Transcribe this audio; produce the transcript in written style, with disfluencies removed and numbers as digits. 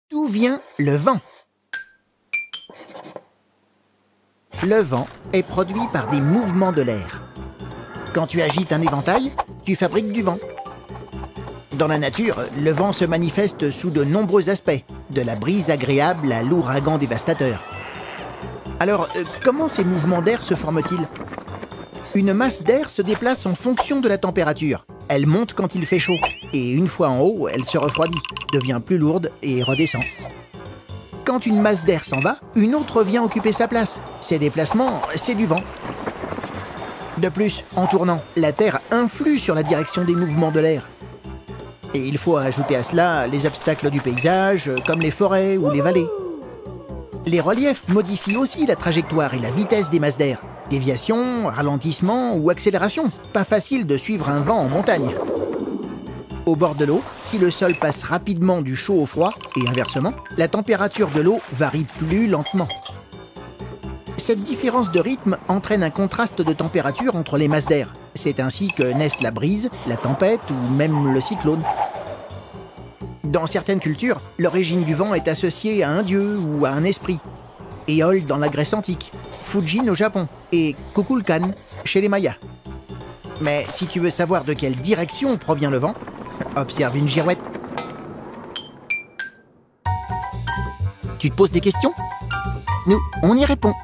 D'où vient le vent? Le vent est produit par des mouvements de l'air. Quand tu agites un éventail, tu fabriques du vent. Dans la nature, le vent se manifeste sous de nombreux aspects, de la brise agréable à l'ouragan dévastateur. Alors, comment ces mouvements d'air se forment-ils? Une masse d'air se déplace en fonction de la température. Elle monte quand il fait chaud, et une fois en haut, elle se refroidit, devient plus lourde et redescend. Quand une masse d'air s'en va, une autre vient occuper sa place. Ces déplacements, c'est du vent. De plus, en tournant, la Terre influe sur la direction des mouvements de l'air. Et il faut ajouter à cela les obstacles du paysage, comme les forêts ou les vallées. Les reliefs modifient aussi la trajectoire et la vitesse des masses d'air. Déviation, ralentissement ou accélération. Pas facile de suivre un vent en montagne. Au bord de l'eau, si le sol passe rapidement du chaud au froid, et inversement, la température de l'eau varie plus lentement. Cette différence de rythme entraîne un contraste de température entre les masses d'air. C'est ainsi que naissent la brise, la tempête ou même le cyclone. Dans certaines cultures, l'origine du vent est associée à un dieu ou à un esprit. Éole dans la Grèce antique, Fujin au Japon et Kukulkan chez les Mayas. Mais si tu veux savoir de quelle direction provient le vent, observe une girouette. Tu te poses des questions? Nous, on y répond.